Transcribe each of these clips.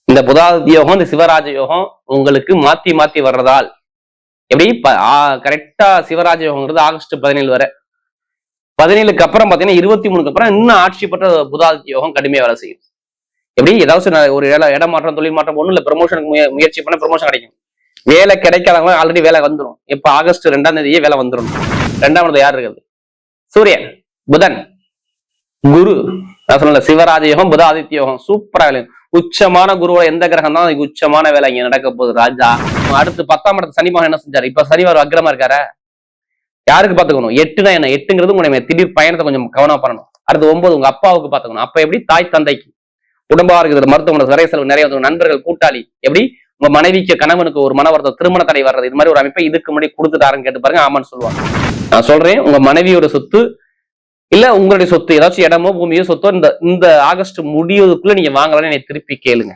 இந்த புதாதித்ய யோகம், இந்த சிவராஜ யோகம் உங்களுக்கு மாத்தி மாத்தி வர்றதால் எப்படி கரெக்டா சிவராஜ யோகம்ங்கிறது ஆகஸ்ட் 17 வரை, 17க்கு அப்புறம் பாத்தீங்கன்னா 23க்கு அப்புறம் இன்னும் ஆட்சி பெற்ற புதாதித்ய யோகம் கடுமையா வேலை செய்யும். எப்படி ஏதாவது ஒரு இடம் மாற்றம், தொழில் மாற்றம் ஒண்ணும் இல்ல, ப்ரமோஷனுக்கு முயற்சி பண்ண ப்ரமோஷன் கிடைக்கும். வேலை கிடைக்காதவங்க ஆல்ரெடி வேலை வந்துடும். இப்ப ஆகஸ்ட் 2ஆம் தேதியே வேலை வந்துடும். 2ஆம் இடத்துல யார் இருக்குது? சூரியன், புதன், குரு. நான் சொன்ன சிவராஜ யோகம், புதாதித்ய யோகம் சூப்பரா வேலை. உச்சமான குருவோட எந்த கிரகம் தான் உச்சமான வேலை இங்க நடக்க போகுது ராஜா. அடுத்து 10ஆம் இடத்து சனி மகன் என்ன செஞ்சாரு? இப்ப சனிவார் அக்கிரமா இருக்காரு. யாருக்கு பாத்துக்கணும்? 8னா என்ன? 8ங்கிறது உங்களுடைய திடீர் பயணத்தை கொஞ்சம் கவனம் பண்ணணும். அடுத்து 9 உங்க அப்பாவுக்கு பாத்துக்கணும். அப்ப எப்படி? தாய் தந்தைக்கு, குடும்பமா இருக்குது, மருத்துவமனை நிறைய செலவு நிறைய வந்து, நண்பர்கள், கூட்டாளி, எப்படி உங்க மனைவிக்கு கணவனுக்கு ஒரு மனவர்த்தம், திருமண தடை வர்றது, இது மாதிரி ஒரு அமைப்பை இதுக்கு முன்னாடி கொடுத்துட்டாருன்னு கேட்டு பாருங்க. ஆமான்னு சொல்லுவாங்க. நான் சொல்றேன், உங்க மனைவியோட சொத்து இல்ல உங்களுடைய சொத்து, ஏதாச்சும் இடமோ பூமியோ சொத்தோ இந்த ஆகஸ்ட் முடிவதுக்குள்ள நீங்க வாங்கலாம்னு திருப்பி கேளுங்க.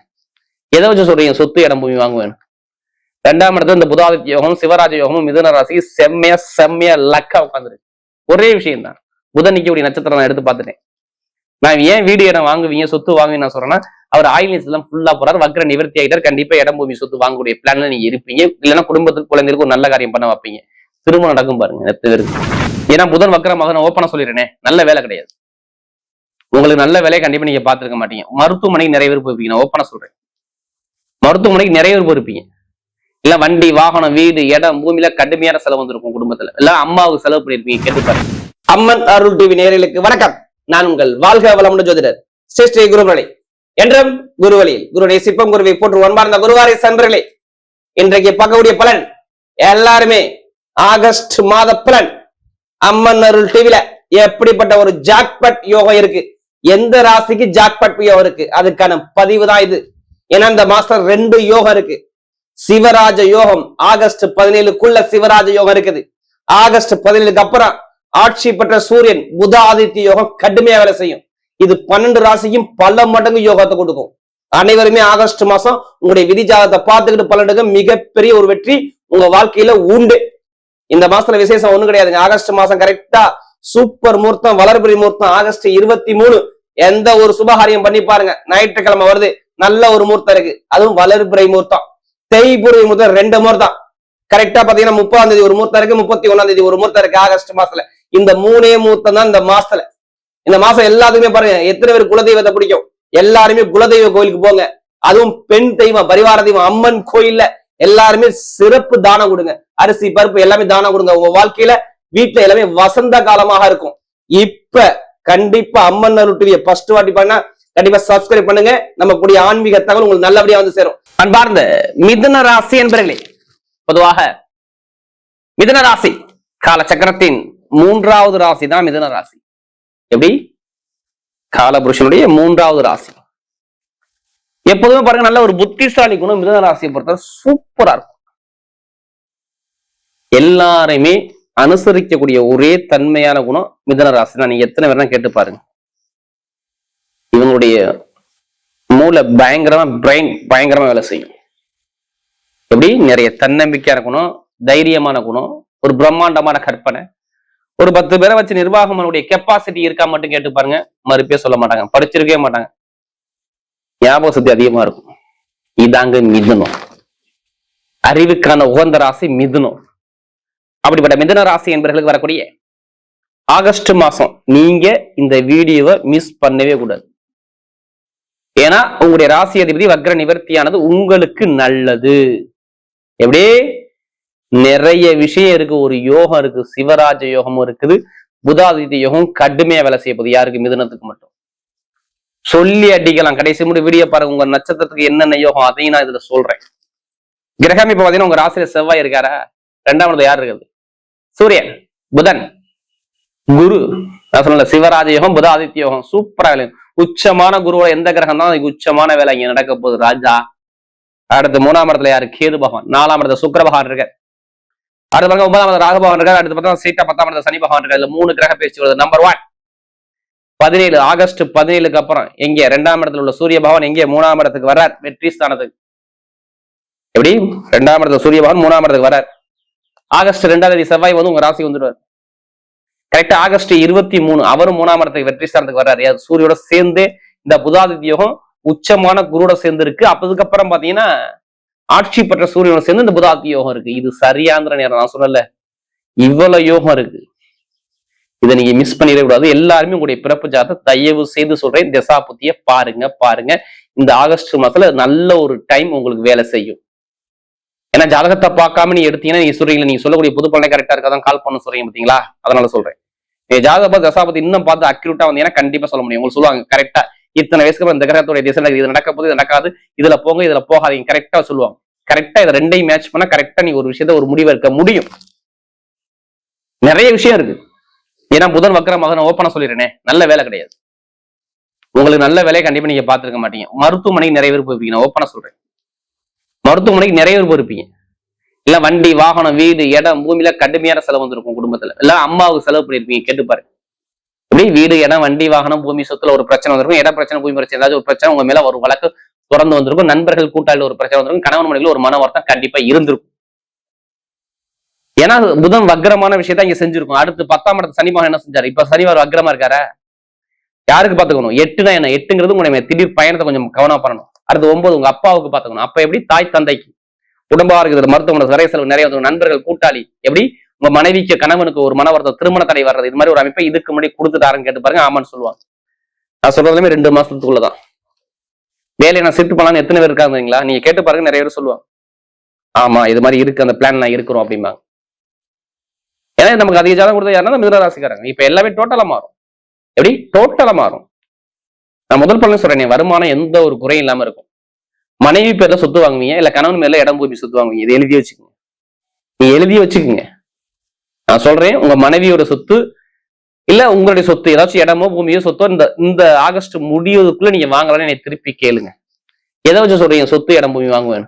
எதை வச்சு சொல்றீங்க சொத்து இடம் பூமி வாங்குவேன்? 2ஆம் இடத்துல இந்த புதாதித்ய யோகம், சிவராஜ யோகமும் மிதுன ராசி செம்மையா லக்கா உட்காந்துருக்கு. ஒரே விஷயம் தான். புதன் நிக்கக்கூடிய நட்சத்திரம் நான் எடுத்து பார்த்துட்டேன். நான் ஏன் வீடு இடம் வாங்குவீங்க, சொத்து வாங்குவீங்க நான் சொல்றேன்னா, அவர் ஆயில்ஸ் எல்லாம் ஃபுல்லா போறாரு, வக்ர நிவர்த்தி ஆகிட்டார். கண்டிப்பா இடம் பூமி சொத்து வாங்கக்கூடிய பிளான்ல நீங்க இருப்பீங்க. இல்லைன்னா குடும்பத்துக்கு குழந்தைகளுக்கு ஒரு நல்ல காரியம் பண்ண வைப்பீங்க. திருமணம் நடக்கும் பாருங்க. நெத்து இருக்கு. ஏன்னா புதன் வக்ரமாக நான் ஓப்பனா சொல்லிடுறேனே, நல்ல வேலை கிடையாது. உங்களுக்கு நல்ல வேலையை கண்டிப்பா நீங்க பாத்துருக்க மாட்டீங்க. மருத்துவமனைக்கு நிறைய பேர் போயிருப்பீங்க. நான் ஓப்பனா சொல்றேன், மருத்துவமனைக்கு நிறைய பேர் போயிருப்பீங்க. இல்ல வண்டி, வாகனம், வீடு, இடம், பூமியில கடுமையான செலவு வந்திருக்கும் குடும்பத்துல. இல்ல அம்மாவுக்கு செலவு பண்ணிருப்பீங்க. கேட்டுப்பாரு. அம்மன் அருள் டிவி நேயர்களுக்கு வணக்கம். நான் உங்கள் வாழ்க வளமுடன் ஜோதிடர் ஸ்ரீ குருவழி என்றும் குருவழியில் குருடைய சிப்பம் குருவை போற்று அன்பார்ந்த குருவாரை சன்பர்களே, இன்றைக்கு பார்க்கக்கூடிய பலன் எல்லாருமே ஆகஸ்ட் மாத பலன். அம்மன் அருள் டிவில எப்படிப்பட்ட ஒரு ஜாக்பட் யோகம் இருக்கு, எந்த ராசிக்கு ஜாக்பட் யோகம் இருக்கு, அதுக்கான பதிவு தான் இது. ஏன்னா இந்த மாசம் 2 யோகம் இருக்கு. சிவராஜ யோகம் ஆகஸ்ட் 17க்குள்ள சிவராஜ யோகம் இருக்குது. ஆகஸ்ட் 17க்கு அப்புறம் ஆட்சி பெற்ற சூரியன் புதாதித்ய யோகம் கடுமையா வேலை செய்யும். இது 12 ராசிக்கும் பல மடங்கு யோகத்தை கொடுக்கும். அனைவருமே ஆகஸ்ட் மாசம் உங்களுடைய விதிஜாதத்தை பார்த்துக்கிட்டு பலனுக்கு மிகப்பெரிய ஒரு வெற்றி உங்க வாழ்க்கையில உண்டு. இந்த மாசத்துல விசேஷம் ஒண்ணும் கிடையாதுங்க. ஆகஸ்ட் மாசம் கரெக்டா சூப்பர் முகூர்த்தம், வளர்பிறை முகூர்த்தம். ஆகஸ்ட் 23 எந்த ஒரு சுபகாரியம் பண்ணி பாருங்க. ஞாயிற்றுக்கிழமை வருது, நல்ல ஒரு முகூர்த்தம் இருக்கு. அதுவும் வளர்பிறை முகூர்த்தம், தேய்புரை முகூர்த்தம், 2 முகூர்த்தம். கரெக்டா பாத்தீங்கன்னா 30ஆம் தேதி ஒரு முகூர்த்தம் இருக்கு, 31ஆம் தேதி ஒரு முகூர்த்தம் இருக்கு. ஆகஸ்ட் மாசத்துல இந்த 3 முகூர்த்தம் தான் இந்த மாசத்துல. இந்த மாசம் எல்லாத்துக்குமே பாருங்க, எத்தனை பேர் குலதெய்வத்தை பிடிக்கும்? எல்லாருமே குலதெய்வ கோயிலுக்கு போங்க. அதுவும் பெண் தெய்வம், பரிவார தெய்வம், அம்மன் கோயில்ல எல்லாருமே சிறப்பு தானம் கொடுங்க. அரிசி, பருப்பு எல்லாமே தானம் கொடுங்க. உங்க வாழ்க்கையில வீட்டுல எல்லாமே வசந்த காலமாக இருக்கும். இப்ப கண்டிப்பா அம்மன் அருள் டிவியை ஃபர்ஸ்ட் வாட்டி பண்ணா கண்டிப்பா சப்ஸ்கிரைப் பண்ணுங்க. நம்ம கூடிய ஆன்மீக தகவல் உங்களுக்கு நல்லபடியா வந்து சேரும். அன்பார்ந்த மிதுன ராசி என்பர்களே, பொதுவாக மிதுன ராசி கால சக்கரத்தின் 3வது ராசி தான் மிதுன ராசி. எப்படி? காலபுருஷனுடைய 3வது ராசி. எப்போதுமே பாருங்க, நல்ல ஒரு புத்திசாலி குணம் மிதுன ராசியை பொறுத்தவரை சூப்பரா இருக்கும். எல்லாருமே அனுசரிக்கக்கூடிய ஒரே தன்மையான குணம் மிதுன ராசி தான். நீங்க எத்தனை பேர் கேட்டு பாருங்க. இவங்களுடைய மூளை பயங்கரமா, பிரெயின் பயங்கரமா வேலை செய்யும். எப்படி? நிறைய தன்னம்பிக்கையான குணம், தைரியமான குணம், ஒரு பிரம்மாண்டமான கற்பனை. ஒரு 10 பேரை வச்சு நிர்வாகமனுடைய கெப்பாசிட்டி இருக்கா மட்டும் கேட்டு பாருங்க, மறுப்பே சொல்ல மாட்டாங்க, படிச்சிருக்கவே மாட்டாங்க. ஞாபக சக்தி அதிகமா இருக்கும். இதாங்க மிதுனம். அறிவுக்கான உகந்த ராசி மிதுனம். அப்படிப்பட்ட மிதுன ராசி என்பவர்களுக்கு வரக்கூடிய ஆகஸ்ட் மாசம் நீங்க இந்த வீடியோவை மிஸ் பண்ணவே கூடாது. ஏன்னா உங்களுடைய ராசி அதிபதி வக்ர நிவர்த்தியானது உங்களுக்கு நல்லது. எப்படி? நிறைய விஷயம் இருக்கு. ஒரு யோகம் இருக்கு, சிவராஜ யோகமும் இருக்குது, புதாதித்ய யோகம் கடுமையா வேலை செய்ய போகுது. யாருக்கு? மிதுனத்துக்கு மட்டும். சொல்லி அடிக்கலாம். கடைசி முடி வீடியோ பாருங்க, உங்க நட்சத்திரத்துக்கு என்னென்ன யோகம் அதையும் நான் இதுல சொல்றேன். கிரகம் இப்ப பாத்தீங்கன்னா உங்க ராசியில செவ்வாய் இருக்காரா? 2ஆம் இடத்துல யார் இருக்குது? சூரியன், புதன், குரு. நான் சொன்ன சிவராஜ யோகம், புதாதித்ய யோகம் சூப்பரா வேலை. உச்சமான குருவோட எந்த கிரகம் தான் உச்சமான வேலை இங்க நடக்க போகுது ராஜா. அடுத்து 3ஆம் இடத்துல யாரு? கேது பகவான். 4ஆம் இடத்துல சுக்கிர பகவான் இருக்கார். அடுத்து பாருங்க 9ஆம் இடத்துல ராகு பகவான் இருக்காரு. அடுத்து பார்த்தா சீட்டா 10ஆம் இடத்துல சனி பகவான் இருக்காரு. இதுல 3 கிரக பேச்சு வருது. நம்பர் 1 17 ஆகஸ்ட் 17க்கு அப்புறம் எங்கே? 2ஆம் இடத்துல உள்ள சூரிய பகவான் எங்கே? 3ஆம் இடத்துக்கு வர்றார், வெற்றி ஸ்தானத்துக்கு. எப்படி? 2ஆம் இடத்துல சூரிய பகவான் 3ஆம் இடத்துக்கு வர்றார். ஆகஸ்ட் 2ஆம் தேதி செவ்வாய் வந்து உங்க ராசி வந்துடுவார். கரெக்டா ஆகஸ்ட் 23 அவரும் 3ஆம் இடத்துக்கு வெற்றி ஸ்தானத்துக்கு வர்றாரு. சூரியோட சேர்ந்து இந்த புதாதித்ய யோகம் உச்சமான குருவோட சேர்ந்து இருக்கு. அதுக்கப்புறம் பாத்தீங்கன்னா ஆட்சி பெற்ற சூரியனோட சேர்ந்து இந்த புதாதி யோகம் இருக்கு. இது சரியாந்திர நேரம். நான் சொல்லல, இவ்வளவு யோகம் இருக்கு. இதை நீங்க மிஸ் பண்ணிடவே கூடாது. எல்லாருமே உங்களுடைய பிறப்பு ஜாதகத்தை தயவு செய்து சொல்றேன், திசா புத்திய பாருங்க. இந்த ஆகஸ்ட் மாசத்துல நல்ல ஒரு டைம் உங்களுக்கு வேலை செய்யும். ஏன்னா ஜாதகத்தை பார்க்காம நீ எடுத்தீங்கன்னா நீங்க சொல்றீங்களா, நீங்க சொல்லக்கூடிய புது பலனை கரெக்டா இருக்காதான் கால் பண்ண சொல்றீங்க பாத்தீங்களா? அதனால சொல்றேன், நீங்க ஜாதக தசாபதி இன்னும் பார்த்து அக்யூரேட்டா வந்தீங்கன்னா கண்டிப்பா சொல்ல முடியும். உங்களுக்கு சொல்லுவாங்க கரெக்டா இத்தனை வயசுக்கு இந்த கிரகத்துடைய திசை இது நடக்க போது, இது நடக்காது, இதுல போங்க இதுல போகாதீங்க, கரெக்டா சொல்லுவாங்க. கரெக்டா இதை ரெண்டையும் மேட்ச் பண்ணா கரெக்டா நீ ஒரு விஷயத்த ஒரு முடிவு எடுக்க முடியும். நிறைய விஷயம் இருக்கு. ஏன்னா புதன் வக்கரமாக நான் ஓப்பனா சொல்லிடுறேனே, நல்ல வேலை கிடையாது உங்களுக்கு. நல்ல வேலையை கண்டிப்பா நீங்க பாத்துருக்க மாட்டீங்க. மருத்துவமனைக்கு நிறைய பேர் போயிருப்பீங்க, நான் ஓப்பனா சொல்றேன். மருத்துவமனைக்கு நிறைய பேர் போயிருப்பீங்க. இல்ல வண்டி வாகனம் வீடு இடம் பூமியில கடுமையான செலவு வந்திருக்கும் குடும்பத்துல. இல்ல அம்மாவுக்கு செலவு பண்ணிருப்பீங்க, கேட்டு பாரு. இப்படி வீடு இடம் வண்டி வாகனம் பூமி சொத்துல ஒரு பிரச்சனை வந்திருக்கும். இட பிரச்சனை பூமி பிரச்சனை ஏதாவது ஒரு பிரச்சனை உங்க மேல ஒரு வழக்கு தொடர்ந்து வந்திருக்கும். நண்பர்கள் கூட்டாளில ஒரு பிரச்சனை வந்திருக்கும். கணவன் மனைவில ஒரு மன வருத்தம் கண்டிப்பா இருந்திருக்கும். ஏன்னா புதன் வக்ரமான விஷயத்த இங்க செஞ்சிருக்கும். அடுத்து 10ஆம் இடத்து சனி மகன் என்ன செஞ்சாரு? இப்ப சனிவார் வக்ரமா இருக்காரா? யாருக்கு பாத்துக்கணும்? 8னா என்ன? 8ங்கிறது உங்களுடைய திடீர் பயணத்தை கொஞ்சம் கவனம் பண்ணணும். அடுத்து 9 உங்க அப்பாவுக்கு பாத்துக்கணும். அப்ப எப்படி? தாய் தந்தைக்கு குடும்பமா இருக்குது, மருத்துவமனை நிறைய செலவு நிறைய வந்து, நண்பர்கள் கூட்டாளி எப்படி? உங்க மனைவிக்கு கணவனுக்கு ஒரு மன வருத்தம், திருமண தடை வர்றது, இது மாதிரி ஒரு அமைப்பை இதுக்கு முன்னாடி கொடுத்துட்டாருன்னு கேட்டு பாருங்க. ஆமான்னு சொல்லுவாங்க. நான் சொல்றதுமே 2 மாசத்துக்குள்ளதான் வேலையை நான் ஷிஃப்ட் பண்ணலாம்னு எத்தனை பேர் இருக்காங்களா? நீங்க கேட்டு பாருங்க, நிறைய பேர் சொல்லுவாங்க ஆமா இது மாதிரி இருக்கு, அந்த பிளான் நான் இருக்கிறோம் அப்படிம்பாங்க. ஏன்னா நமக்கு அதிக ஜாதகம் கொடுத்தா யாருன்னா மிதுன ராசிக்காரங்க. இப்ப எல்லாமே டோட்டலா மாறும். எப்படி? டோட்டலா மாறும். நான் முதல் பலன் சொல்றேன், வருமானம் எந்த ஒரு குறையும் இல்லாம இருக்கும். மனைவி பேர்ல சொத்து வாங்குவீங்க, இல்ல கணவன் மேல இடம் பூமி சொத்து வாங்குவீங்க. இதை எழுதி வச்சுக்கோங்க, நீ எழுதி வச்சுக்கோங்க. நான் சொல்றேன், உங்க மனைவியோட சொத்து இல்ல உங்களுடைய சொத்து ஏதாச்சும் இடமோ பூமியோ சொத்தோ இந்த ஆகஸ்ட் முடிவதுக்குள்ள நீங்க வாங்கலாம்னு என்னை திருப்பி கேளுங்க. எதை வச்சு சொல்றீங்க சொத்து இடம் பூமி வாங்குவேன்?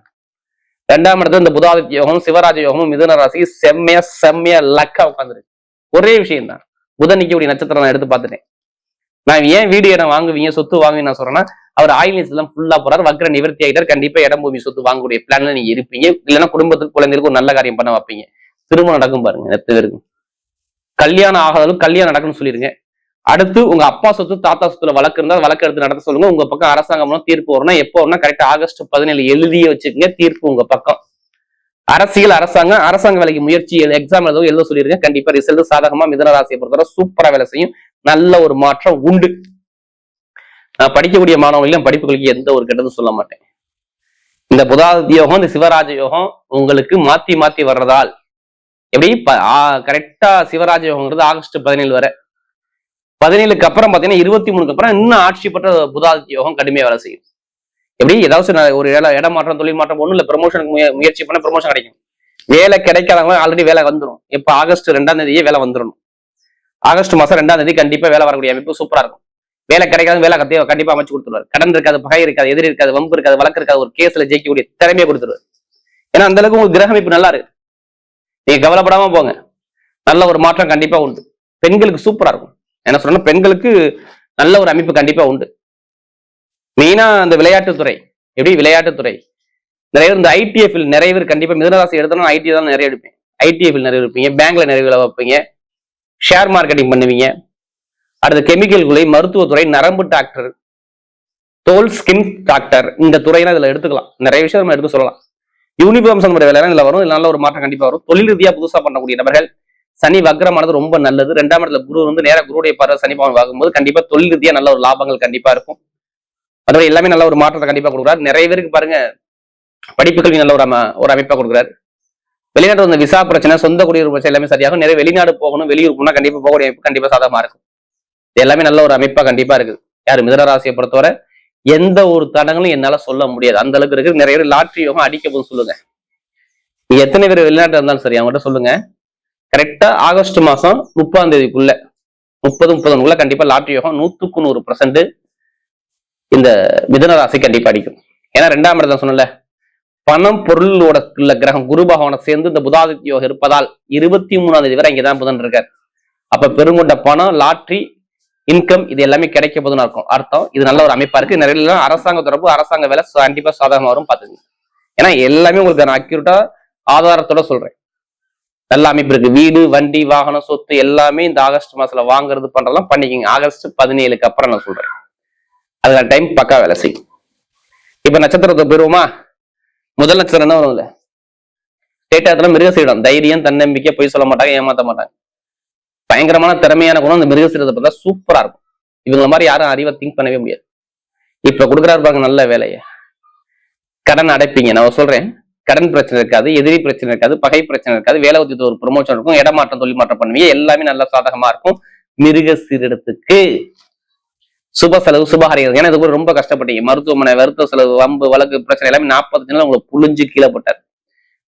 2ஆம் இடத்துல இந்த புதாதித்ய யோகம் சிவராஜ யோகமும் மிதுன ராசிக்கு செம்மையா லக்கா உட்காந்துருக்கு. ஒரே விஷயம் தான், புதன் நிக்கக்கூடிய நட்சத்திரம் நான் எடுத்து பார்த்துட்டேன். நான் ஏன் வீடு இடம் வாங்குவீங்க சொத்து வாங்குவீங்க நான் சொல்றேன்னா, அவர் ஆயில் எல்லாம் ஃபுல்லா போறாரு, வக்ர நிவர்த்தி ஆகிட்டார். கண்டிப்பா இடம் பூமி சொத்து வாங்கக்கூடிய பிளான்ல நீங்க இருப்பீங்க. இல்லைன்னா குடும்பத்துக்கு குழந்தைகளுக்கு ஒரு நல்ல காரியம் பண்ண வைப்பீங்க. திருமணம் நடக்கும் பாருங்க. எத்தனை பேருக்கு கல்யாணம் ஆகாதாலும் கல்யாணம் நடக்கும்னு சொல்லிருங்க. அடுத்து உங்க அப்பா சொத்து தாத்தா சொத்துல வழக்கு இருந்தால் வழக்கு எடுத்து நடத்த சொல்லுங்க. உங்க பக்கம் அரசாங்கம் தீர்ப்பு வரணும். எப்போ வரணும்? கரெக்டா ஆகஸ்ட் 17 எழுதியே வச்சுக்கோங்க. தீர்ப்பு உங்க பக்கம். அரசியல் அரசாங்க வேலைக்கு முயற்சி எக்ஸாம் எழுத சொல்லிருங்க. கண்டிப்பா ரிசல்ட் சாதகமா மிதுன ராசியை பொறுத்தவரை சூப்பரா வேலை செய்யும். நல்ல ஒரு மாற்றம் உண்டு. நான் படிக்கக்கூடிய மாணவர்களையும் படிப்புகளுக்கு எந்த ஒரு கெட்டதும் சொல்ல மாட்டேன். இந்த புதாதி யோகம் இந்த சிவராஜ யோகம் உங்களுக்கு மாத்தி வர்றதால் எப்படி கரெக்டா சிவராஜ யோகம்ங்கிறது ஆகஸ்ட் 17 வரை. 17க்கு அப்புறம் பாத்தீங்கன்னா 23க்கு அப்புறம் இன்னும் ஆட்சி பெற்ற புதாதி யோகம் கடுமையா வேலை செய்யும். எப்படி? ஏதாவது ஒரு இடம் மாற்றம் தொழில் மாற்றம் ஒண்ணும் இல்ல, ப்ரமோஷனுக்கு முயற்சி பண்ண ப்ரமோஷன் கிடைக்கும். வேலை கிடைக்காதவங்க ஆல்ரெடி வேலை வந்துடும். இப்ப ஆகஸ்ட் 2ஆம் தேதியே வேலை வந்துடணும். ஆகஸ்ட் மாசம் 2ஆம் தேதி கண்டிப்பா வேலை வரக்கூடிய அமைப்பு சூப்பரா இருக்கும். வேலை கிடைக்காது, வேலை கண்டிப்பா அமைச்சு கொடுத்துருவாரு. கடன் இருக்காது, பகை இருக்காது, எதிரி இருக்காது, வம்பு இருக்காது, வழக்கு இருக்காது, ஒரு கேஸ்ல ஜெயிக்கக்கூடிய திறமையை கொடுத்துருவாரு. ஏன்னா அந்த அளவுக்கு உங்களுக்கு கிரக அமைப்பு நல்லா இருக்கு. நீங்க கவலைப்படாம போங்க, நல்ல ஒரு மாற்றம் கண்டிப்பா உண்டு. பெண்களுக்கு சூப்பரா இருக்கும். என்ன சொல்றேன்னா, பெண்களுக்கு நல்ல ஒரு அமைப்பு கண்டிப்பா உண்டு. மெயினா அந்த விளையாட்டுத்துறை, எப்படி விளையாட்டுத்துறை நிறைய பேர், இந்த ITF நிறைய பேர் கண்டிப்பா மிதுனராசி எடுத்தோம்னா IT தான் நிறைய எடுப்பேன். ITF நிறைய இருப்பீங்க, பேங்க்ல நிறைய வேலை வைப்பீங்க, ஷேர் மார்க்கெட்டிங் பண்ணுவீங்க. அடுத்த கெமிக்கல் துறை, மருத்துவத்துறை, நரம்பு டாக்டர், தோல் ஸ்கின் டாக்டர், இந்த துறையெல்லாம் இதுல எடுத்துக்கலாம். நிறைய விஷயம் நம்ம எடுத்து சொல்லலாம். யூனிஃபார்ம் சம்பந்த வேலை இதுல வரும். நல்ல ஒரு மாற்றம் கண்டிப்பா வரும். தொழில் ரீதியா புதுசா பண்ணக்கூடிய நபர்கள், சனி வக்ரமானது ரொம்ப நல்லது. 2ஆம் இடத்துல குரு நேர குருடைய பார்வை சனி பவன் வாங்கும்போது கண்டிப்பா தொழில் ரீதியா நல்ல ஒரு லாபங்கள் கண்டிப்பா இருக்கும். அதுவே எல்லாமே நல்ல ஒரு மாற்றத்தை கண்டிப்பா கொடுக்குறாரு. நிறைய பேருக்கு பாருங்க படிப்பு கல்வி நல்ல ஒரு அமைப்பா கொடுக்குறாரு. வெளிநாட்டு வந்து விசா பிரச்சனை, சொந்த குடியுரிமை பிரச்சனை எல்லாமே சரியாகும். நிறைய வெளிநாடு போகணும், வெளியூர் போனா கண்டிப்பா போகக்கூடிய அமைப்பு கண்டிப்பா சாதகமா இருக்கும். இது எல்லாமே நல்ல ஒரு அமைப்பா கண்டிப்பா இருக்குது. யாரு மிதுன ராசியை பொறுத்தவரை எந்த ஒரு தடங்களும் என்னால சொல்ல முடியாது, அந்த அளவுக்கு இருக்கு. நிறைய பேர் லாட்ரி யோகம் அடிக்க போது சொல்லுங்க. நீங்க எத்தனை பேர் வெளிநாட்டு இருந்தாலும் சரி அவங்ககிட்ட சொல்லுங்க, கரெக்டா ஆகஸ்ட் மாசம் 30ஆம் தேதிக்குள்ள 30-31 கண்டிப்பா லாட்ரி யோகம் 100% இந்த மிதுன ராசி கண்டிப்பா அடிக்கும். ஏன்னா 2ஆம் இடத்துல சொன்னல, பணம் பொருளோட உள்ள கிரகம் குரு பகவானை சேர்ந்து இந்த புதாதித்ய யோகம் இருப்பதால் 23ஆம் தேதி வரை இங்கதான் புதன் இருக்கார். அப்ப பெருங்கொண்ட பணம், லாட்ரி, இன்கம் இது எல்லாமே கிடைக்க போதுன்னு அர்த்தம். இது நல்ல ஒரு அமைப்பா இருக்கு. நிறைய அரசாங்க தொடர்பு, அரசாங்க வேலை கண்டிப்பா சாதகமா வரும் பாத்துங்க. ஏன்னா எல்லாமே உங்களுக்கு நான் அக்யூரேட்டா ஆதாரத்தோட சொல்றேன். நல்ல அமைப்பு இருக்கு. வீடு வண்டி வாகனம் சொத்து எல்லாமே இந்த ஆகஸ்ட் மாசத்துல வாங்குறது பண்றதெல்லாம் பண்ணிக்கிங்க. ஆகஸ்ட் 17க்கு அப்புறம் நான் சொல்றேன், அதுக்கான டைம் பக்கா வேலை செய்யும். இப்ப நட்சத்திரத்தை போயிருவோமா? முதல் நட்சத்திரம் என்ன வரும்ல? டேட்டாத்துல மிருகசீரிடம். தைரியம், தன்னம்பிக்கை, பொய் சொல்ல மாட்டாங்க, ஏமாத்த மாட்டாங்க. பயங்கரமான திறமையான குணம் அந்த மிருகசீரிடத்தை பார்த்தா சூப்பரா இருக்கும். இவங்கள மாதிரி யாரும் அறிவை திங்க் பண்ணவே முடியாது. இப்ப கொடுக்குறாரு பாருங்க நல்ல வேலையை. கடன் அடைப்பீங்க. நான் சொல்றேன், கடன் பிரச்சனை இருக்காது, எதிரி பிரச்சனை இருக்காது, பகை பிரச்சனை இருக்காது, வேலை உத்தியத்து ஒரு ப்ரொமோஷன் இருக்கும், இடமாற்றம், தொழில் மாற்றம் பண்ணுவீங்க, எல்லாமே நல்ல சாதகமா இருக்கும். மிருகசீரிடத்துக்கு சுப செலவு, சுபகாரியம். ஏன்னா இது ரொம்ப கஷ்டப்பட்டீங்க. மருத்துவமனை, வருத்த செலவு, வம்பு, வழக்கு பிரச்சனை எல்லாமே 40 நாள் உங்களுக்கு புழிஞ்சு கீழே போட்டார்.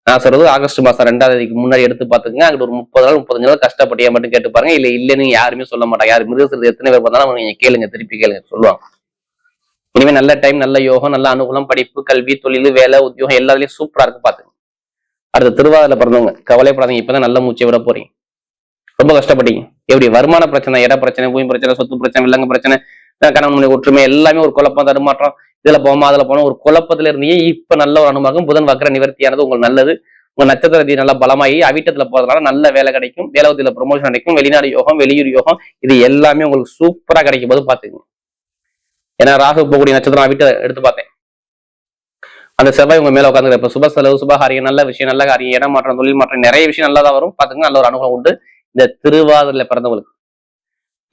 நான் சொல்றது ஆகஸ்ட் மாசம் 2ஆம் தேதிக்கு முன்னாடி எடுத்து பாத்துக்கங்க. அங்கிட்டு ஒரு 30 நாள் 35 நாள் கஷ்டப்பட்டியா மட்டும் கேட்டு பாருங்க. இல்லைன்னு யாருமே சொல்ல மாட்டாங்க. யாரு மிருகசீரிடம் எத்தனை பேர் பார்த்தாலும் நீங்க கேளுங்க, திருப்பி கேளுங்க, சொல்லுவாங்க. இனிமே நல்ல டைம், நல்ல யோகம், நல்ல அனுகூலம், படிப்பு, கல்வி, தொழில், வேலை, உத்தியோகம் எல்லாத்துலயும் சூப்பரா இருக்கு பாத்துங்க. அடுத்த திருவாதிரை பிறந்தவங்க கவலைப்படாதீங்க. இப்பதான் நல்ல மூச்சை விட போறீங்க. ரொம்ப கஷ்டப்பட்டீங்க. எப்படி வருமான பிரச்சனை, இட பிரச்சனை, பூமி பிரச்சனை, சொத்து பிரச்சனை, விலங்கு பிரச்சனை, கணவன் ஒற்றுமை எல்லாமே ஒரு குழப்பம், தடுமாற்றம், இதுல போமா அதுல போனோம், ஒரு குழப்பத்துல இருந்தீங்க. இப்ப நல்ல ஒரு அனுபவம். புதன் வக்ர நிவர்த்தியானது உங்களுக்கு நல்லது. உங்க நட்சத்திரத்தை நல்லா பலமாகி அவிட்டத்துல போறதுனால நல்ல வேலை கிடைக்கும், வேலைவத்தில ப்ரொமோஷன் கிடைக்கும், வெளிநாடு யோகம், வெளியூர் யோகம், இது எல்லாமே உங்களுக்கு சூப்பரா கிடைக்கும் போது பாத்துக்கோங்க. ஏன்னா ராகு போகக்கூடிய நட்சத்திரம் அவிட்ட எடுத்து பார்த்தேன். அந்த செவ்வாய் உங்க மேல உட்காந்து இப்ப சுப செலவு, சுபகாரியம், நல்ல விஷயம், நல்ல காரியம், இடம் மாற்றம், தொழில் மாற்றம், நிறைய விஷயம் நல்லதா வரும் பாத்துங்க. நல்ல ஒரு அனுகூலம் உண்டு இந்த திருவாதிரையில பிறந்தவங்களுக்கு.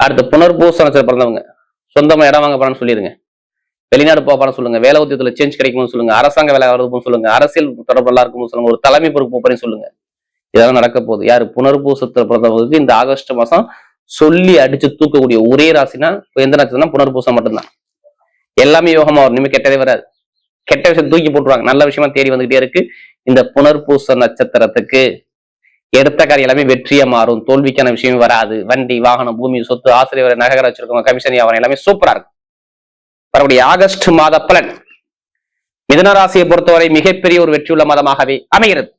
அடுத்து புனர்பூச நட்சத்திரம் பிறந்தவங்க சொந்தமா இடம் வாங்க போறான்னு சொல்லிடுங்க, வெளிநாடு போறான்னு சொல்லுங்க, வேலை உத்தியத்துல சேஞ்ச் கிடைக்கும்னு சொல்லுங்க, அரசாங்க வேலை வருதுன்னு சொல்லுங்க, அரசியல் தொடர்பு நல்லா இருக்கும்னு சொல்லுங்க, ஒரு தலைமை பொறுப்பு போறேன்னு சொல்லுங்க. இதெல்லாம் நடக்க போகுது. யாரு புனர்பூசத்துல பிறந்தவங்களுக்கு இந்த ஆகஸ்ட் மாசம் சொல்லி அடிச்சு தூக்கக்கூடிய ஒரே ராசினா எந்த நட்சத்திரம்னா புனர்பூசம் மட்டும்தான். எல்லாமே யோகமா வரும். இனிமே கெட்டதே வராது. கெட்ட விஷயம் தூக்கி போட்டுருவாங்க, நல்ல விஷயமா தேடி வந்துகிட்டே இருக்கு. இந்த புனர்பூச நட்சத்திரத்துக்கு எடுத்த காரியம் எல்லாமே வெற்றியா மாறும். தோல்விக்கான விஷயம் வராது. வண்டி, வாகனம், பூமி, சொத்து, ஆசிரியர், நகர வச்சிருக்கவங்க, கமிஷன் வியாபாரம் எல்லாமே சூப்பரா இருக்கும். வரக்கூடிய ஆகஸ்ட் மாத பலன் மிதுன ராசியை பொறுத்தவரை மிகப்பெரிய ஒரு வெற்றியுள்ள மாதமாகவே அமைகிறது.